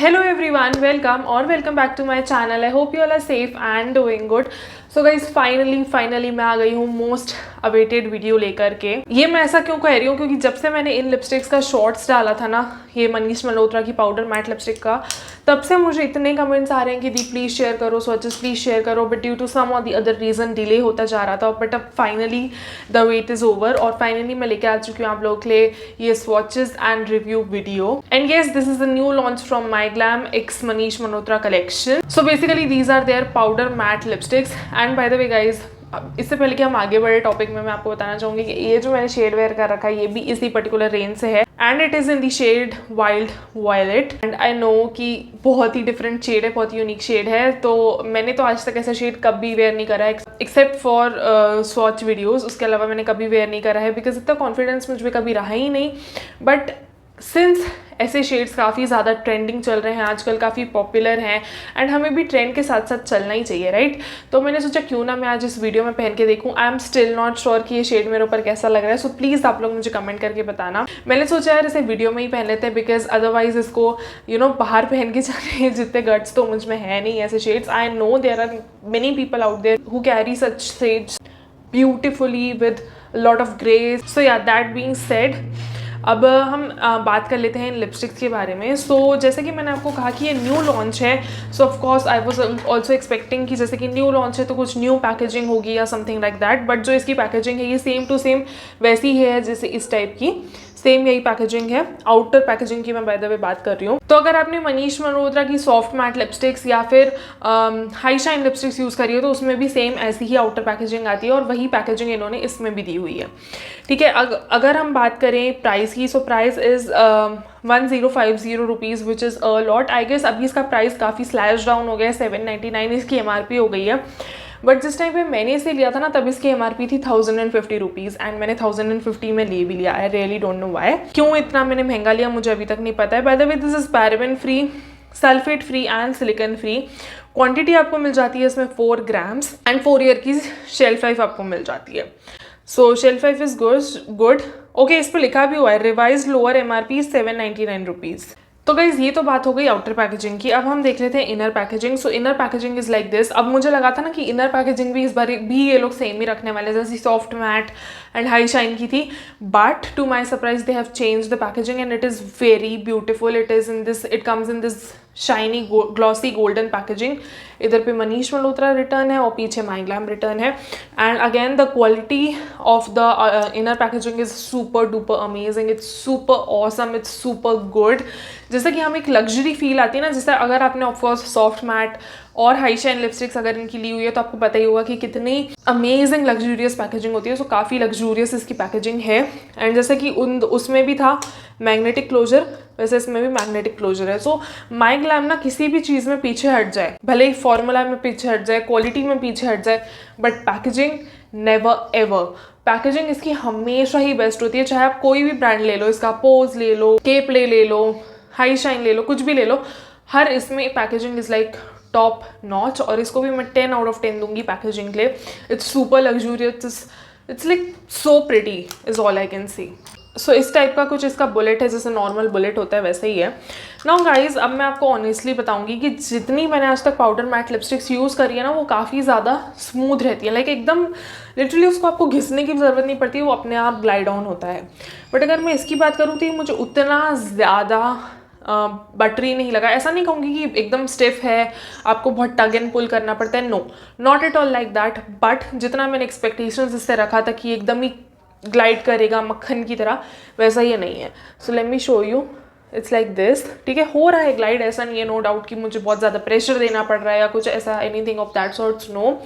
Hello everyone, welcome or welcome back to my channel. I hope you all are safe and doing good. So guys, finally मैं आ गई हूँ most awaited video लेकर के। ये मैं ऐसा क्यों कह रही हूँ क्योंकि जब से मैंने इन लिपस्टिक्स का शॉर्ट्स डाला था ना, ये मनीष मल्होत्रा की पाउडर मैट लिपस्टिक का, तब से मुझे इतने कमेंट्स आ रहे हैं कि दी प्लीज़ शेयर करो, स्वॉचेस प्लीज़ शेयर करो, बट ड्यू टू सम और दी अदर रीज़न डिले होता जा रहा था। बट अब finally the wait is over और फाइनली मैं लेके आ चुकी हूँ आप लोगों के लिए ये swatches and review video. And yes, this is the new launch from MyGlamm X Manish Malhotra collection. So basically these are their powder matte lipsticks. And by the way guys, इससे पहले कि हम आगे बढ़े टॉपिक में, मैं आपको बताना चाहूँगी कि ये जो मैंने शेड वेयर कर रखा है ये भी इसी पर्टिकुलर रेंज से है and it is in the shade wild violet. And I know कि बहुत ही डिफरेंट शेड है, बहुत ही यूनिक शेड है, तो मैंने तो आज तक ऐसा शेड कभी वेयर नहीं करा है एक्सेप्ट फॉर स्वॉच वीडियोज़। उसके अलावा मैंने कभी वेयर नहीं करा है बिकॉज इतना कॉन्फिडेंस मुझ में कभी रहा ही नहीं। बट सिंस ऐसे शेड्स काफ़ी ज़्यादा ट्रेंडिंग चल रहे हैं आजकल, काफ़ी पॉपुलर हैं एंड हमें भी ट्रेंड के साथ साथ चलना ही चाहिए, राइट? तो मैंने सोचा क्यों ना मैं आज इस वीडियो में पहन के देखूं। I am still not sure कि ये शेड मेरे ऊपर कैसा लग रहा है, सो प्लीज़ आप लोग मुझे कमेंट करके बताना। मैंने सोचा यार इसे वीडियो में ही पहन लेते हैं बिकॉज अदरवाइज इसको बाहर पहन के जाने जितने गट्स तो मुझ में है नहीं ऐसे shades. I know there are many people out there who carry such shades beautifully with lot of grace. So yeah that being said, अब हम बात कर लेते हैं इन लिपस्टिक्स के बारे में। सो जैसे कि मैंने आपको कहा कि ये न्यू लॉन्च है, सो of course I was also expecting कि जैसे कि न्यू लॉन्च है तो कुछ न्यू पैकेजिंग होगी या समथिंग लाइक दैट। बट जो इसकी पैकेजिंग है ये सेम टू सेम वैसी ही है जैसे इस टाइप की, सेम यही पैकेजिंग है। आउटर पैकेजिंग की मैं बाय द वे बात कर रही हूँ। तो अगर आपने मनीष मल्होत्रा की सॉफ्ट मैट लिपस्टिक्स या फिर हाई शाइन लिपस्टिक्स यूज़ करी हो तो उसमें भी सेम ऐसी ही आउटर पैकेजिंग आती है और वही पैकेजिंग इन्होंने इसमें भी दी हुई है, ठीक है। अगर हम बात करें प्राइस की, so price is 1050 rupees which is a lot. I guess अभी इसका प्राइस काफ़ी स्लैश डाउन हो गया है, 799 इसकी MRP हो गई है। बट जिस टाइम पे मैंने इसे लिया था ना तब इसकी MRP थी 1050 रुपीज़ एंड मैंने 1050 में ले भी लिया। I really don't know why, क्यों इतना मैंने महंगा लिया मुझे अभी तक नहीं पता है। By the way this is paraben free, sulphate free and silicone free. Quantity आपको मिल जाती है इसमें 4 ग्राम्स एंड 4 ईयर की शेल्फ लाइफ आपको मिल जाती है। So shelf life is good. Okay, इस पर लिखा भी हुआ है रिवाइज लोअर MRP 799 रुपीज़। तो गाइज ये तो बात हो गई आउटर पैकेजिंग की। अब हम देख लेते हैं inner packaging. So inner packaging is like this. अब मुझे लगा था ना कि इनर पैकेजिंग भी इस बार भी ये लोग सेम ही रखने वाले जैसे soft matte and high shine की थी, but to my surprise they have change the packaging and it is very beautiful. It comes in this shiny glossy golden packaging. इधर पे मनीष मल्होत्रा रिटर्न है और पीछे माई ग्लैम रिटर्न है। And again the quality of the inner packaging is super duper amazing, it's super awesome, it's super good. जैसे कि हमें एक लग्जरी फील आती है ना, जैसे अगर आपने ऑफकोर्स सॉफ्ट मैट और हाई शाइन लिपस्टिक्स अगर इनकी ली हुई है तो आपको पता ही होगा कि कितनी अमेजिंग लग्जूरियस पैकेजिंग होती है। सो काफ़ी लग्जूरियस इसकी पैकेजिंग है एंड जैसे कि उसमें भी था मैग्नेटिक क्लोजर, वैसे इसमें भी मैग्नेटिक क्लोजर है। सो माई ग्लैम ना किसी भी चीज़ में पीछे हट जाए, भले ही फॉर्मूला में पीछे हट जाए, क्वालिटी में पीछे हट जाए, but packaging never ever. Packaging इसकी हमेशा ही बेस्ट होती है, चाहे आप कोई भी ब्रांड ले लो, इसका पोज ले लो, केप ले लो, हाई शाइन ले लो, कुछ भी ले लो, हर इसमें packaging is like top notch. और इसको भी मैं 10 आउट ऑफ 10 दूंगी पैकेजिंग के लिए। It's super luxurious, it's like so pretty is all I can see. So इस टाइप का कुछ इसका बुलेट है, जैसे नॉर्मल बुलेट होता है वैसे ही है। नाउ गाइज, अब मैं आपको ऑनेस्टली बताऊंगी कि जितनी मैंने आज तक पाउडर मैट लिपस्टिक्स यूज़ करी है ना वो काफ़ी ज़्यादा स्मूथ रहती है, लाइक एकदम लिटरली उसको आपको घिसने की ज़रूरत नहीं पड़ती, वो अपने आप ग्लाइड ऑन होता है। बट अगर मैं इसकी बात करूँ तो ये मुझे उतना ज़्यादा बटरी नहीं लगा। ऐसा नहीं कहूँगी कि एकदम स्टिफ है, आपको बहुत टग एंड पुल करना पड़ता है, no, not at all like that. But जितना मैंने एक्सपेक्टेशंस इससे रखा था कि एकदम ही ग्लाइड करेगा मक्खन की तरह, वैसा ये नहीं है। So let me show you, it's like this, ठीक है, हो रहा है ग्लाइड, ऐसा नहीं है, नो डाउट कि मुझे बहुत ज़्यादा प्रेशर देना पड़ रहा है या कुछ ऐसा, anything of that sorts, no.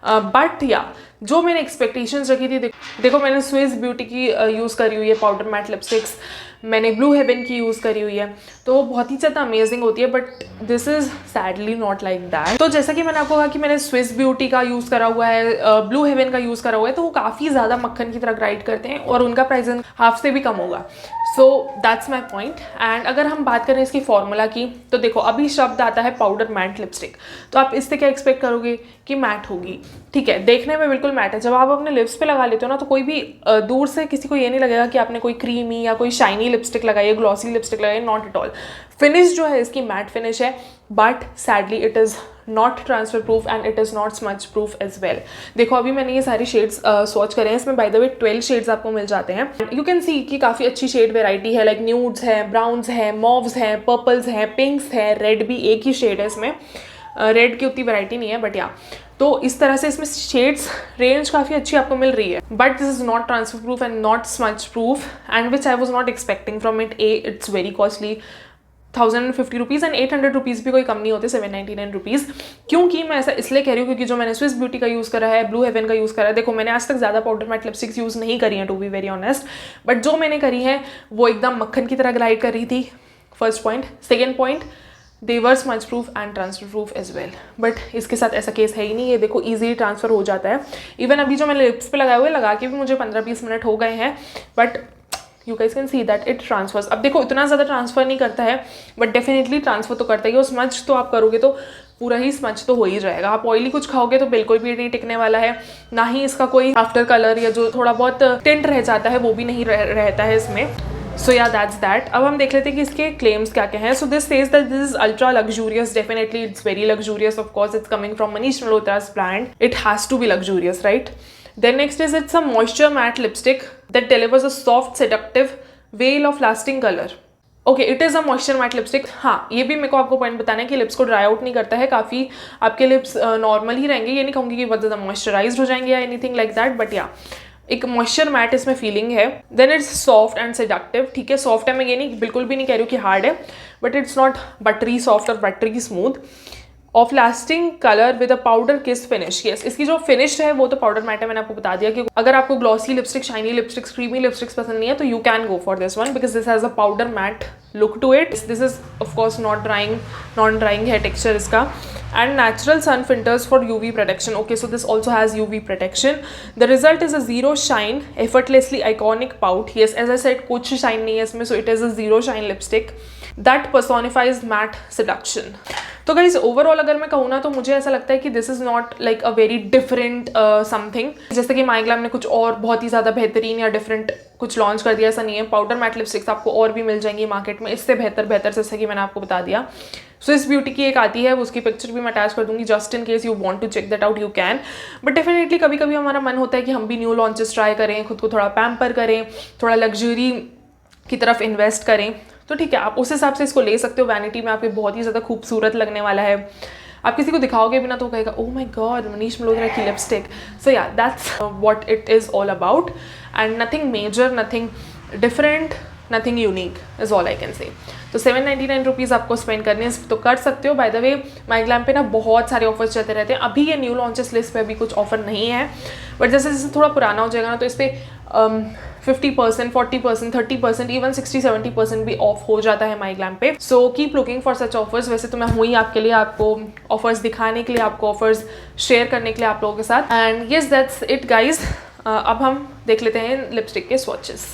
But या जो मैंने एक्सपेक्टेशंस रखी थी, देखो मैंने स्विस ब्यूटी की यूज़ करी हुई है पाउडर मैट लिपस्टिक्स, मैंने ब्लू हेवन की यूज़ करी हुई है, तो वो बहुत ही ज़्यादा अमेजिंग होती है। But this is sadly not like that. तो जैसा कि मैंने आपको कहा कि मैंने स्विस ब्यूटी का यूज़ करा हुआ है, ब्लू हेवन का यूज़ करा हुआ है, तो वो काफ़ी ज़्यादा मक्खन की तरह ग्राइड करते हैं और उनका प्राइस हाफ से भी कम होगा। So that's my point. And अगर हम बात करें इसकी फॉर्मूला की, तो देखो अभी शब्द आता है पाउडर मैट लिपस्टिक, तो आप इससे क्या एक्सपेक्ट करोगे कि मैट होगी, ठीक है, देखने में बिल्कुल मैट है। जब आप अपने लिप्स पे लगा लेते हो ना तो कोई भी दूर से किसी को ये नहीं लगेगा कि आपने कोई क्रीमी या कोई शाइनी लिपस्टिक लगाई है, ग्लॉसी लिपस्टिक लगाई है, नॉट एट ऑल। फिनिश जो है इसकी मैट फिनिश है, but sadly it is not transfer proof and it is not smudge proof as well. देखो अभी मैंने ये सारी शेड्स स्वॉच करे हैं, इसमें बाय द वे 12 शेड्स आपको मिल जाते हैं। यू कैन सी कि काफ़ी अच्छी शेड वेराइटी है, लाइक न्यूड्स है, ब्राउन्स है, मॉव्स है, पर्पल्स है, पिंक्स है, रेड भी एक ही शेड है इसमें, रेड की उतनी वैरायटी नहीं है बट या। तो इस तरह से इसमें शेड्स रेंज काफ़ी अच्छी आपको मिल रही है, but this is not transfer proof and not smudge proof and which I was not expecting from it. It's very costly, 1050 rupees and 800 rupees भी कोई कम नहीं होते, 799 रुपीज़। क्योंकि मैं ऐसा इसलिए कह रही हूँ क्योंकि जो मैंने स्विस ब्यूटी का यूज़ करा है, ब्लू हेवन का यूज़ करा है, देखो मैंने आज तक ज़्यादा पाउडर मैट लिपस्टिक्स यूज़ नहीं करी हैं to be very honest, but जो मैंने करी है वो एकदम मक्खन की तरह ग्लाइड कर रही थी, first point. Second point, they were smudge proof and transfer proof as well, but इसके साथ ऐसा केस है ही नहीं। ये देखो ईजिली ट्रांसफर हो जाता है। इवन अभी जो मैंने लिप्स पे लगाए हुए लगा के भी मुझे 15-20 मिनट हो गए हैं, but you guys can see that it transfers. अब देखो इतना ज़्यादा ट्रांसफर नहीं करता है, बट डेफिनेटली ट्रांसफर तो करता ही है। और स्मच तो आप करोगे तो पूरा ही स्मच तो हो ही जाएगा। आप ऑयली कुछ खाओगे तो बिल्कुल भी नहीं टिकने वाला है, ना ही इसका कोई आफ्टर कलर या जो थोड़ा बहुत टिंट रह जाता है वो भी नहीं रहता है इसमें। सो या दैट्स दैट। अब हम देख लेते हैं कि इसके क्लेम्स क्या क्या हैं। So this says that this is ultra luxurious, definitely it's very luxurious, of course it's coming from Manish Malhotra's brand, it has to be luxurious, right? Then next is it's a moisture matte lipstick that delivers a soft seductive veil of lasting color. Okay, it is a moisture matte lipstick. हाँ, ये भी मेरे को आपको point बताना है कि lips को ड्राई आउट नहीं करता है, काफ़ी आपके लिप्स नॉर्मल ही रहेंगे। ये नहीं कहूँगी कि बहुत ज़्यादा मॉइस्चराइज हो जाएंगे या एनीथिंग लाइक दैट, बट या एक मॉइस्चर मैट इसमें फीलिंग है। Then it's soft and seductive, ठीक है, सॉफ्ट है, मैं ये नहीं बिल्कुल भी नहीं कह रही हूँ कि हार्ड है, but it's not buttery soft और buttery smooth. Of lasting colour with a powder kiss finish. Yes, इसकी जो फिनिश है वो तो पाउडर मैट है, मैंने आपको बता दिया कि अगर आपको glossy lipstick, shiny lipsticks, creamy lipsticks पसंद नहीं है तो you can go for this one because this has a powder matte look to it. This is of course non drying है टेक्सचर इसका। And natural sun filters for UV protection. Okay, so this also has UV protection. The result is a zero shine effortlessly iconic pout. Yes, as I said कुछ shine नहीं है इसमें, सो it is a zero shine lipstick that personifies matte seduction. तो guys overall अगर मैं कहूँ ना तो मुझे ऐसा लगता है कि this is not like a very different something, जैसे कि माइग्लैम ने कुछ और बहुत ही ज़्यादा बेहतरीन या डिफरेंट कुछ लॉन्च कर दिया, ऐसा नहीं है। पाउडर मैट लिपस्टिक्स आपको और भी मिल जाएंगी मार्केट में इससे बेहतर, जैसे कि मैंने आपको बता दिया। स्विस ब्यूटी की एक आती है, उसकी पिक्चर भी मैं अटैच कर दूंगी, just in case you want to check that out you can. But definitely कभी कभी हमारा मन होता है कि हम भी न्यू लॉन्चेस ट्राई करें, खुद को थोड़ा पैम्पर करें, थोड़ा लग्जरी की तरफ इन्वेस्ट करें, तो ठीक है, आप उस हिसाब से इसको ले सकते हो। वैनिटी में आपके बहुत ही ज़्यादा खूबसूरत लगने वाला है, आप किसी को दिखाओगे भी ना तो कहेगा oh my god Manish Malhotra की लिपस्टिक। सो या that's what it is all about and nothing major, nothing different, nothing unique is all I can say. तो 799 रुपीज़ आपको स्पेंड करने तो कर सकते हो। बाय द वे माइग्लैम पे ना बहुत सारे ऑफर्स चलते रहते हैं। अभी ये न्यू लॉन्चेस लिस्ट पे अभी कुछ ऑफर नहीं है, बट जैसे जैसे थोड़ा पुराना हो जाएगा ना तो इस पर 50%, 40%, 30%, इवन 60-70% भी ऑफ हो जाता है माइग्लैम पे। So keep looking for such offers. वैसे तो मैं हुई आपके लिए, आपको ऑफर्स दिखाने के लिए, आपको ऑफर्स शेयर करने के लिए आप लोगों के साथ। And yes that's it guys. अब हम देख लेते हैं लिपस्टिक के swatches.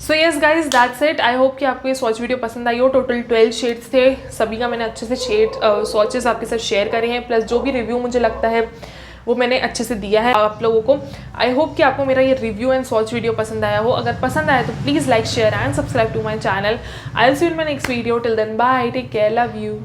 So yes guys that's it. I hope कि आपको ये स्वॉच वीडियो पसंद आई हो। टोटल 12 शेड्स थे, सभी का मैंने अच्छे से स्वॉचेस आपके साथ शेयर करे हैं, प्लस जो भी रिव्यू मुझे लगता है वो मैंने अच्छे से दिया है आप लोगों को। आई होप कि आपको मेरा ये रिव्यू एंड स्वॉच वीडियो पसंद आया हो। अगर पसंद आया तो please like share and subscribe to my channel. I will see you in my next video. Till then bye, take care, love you.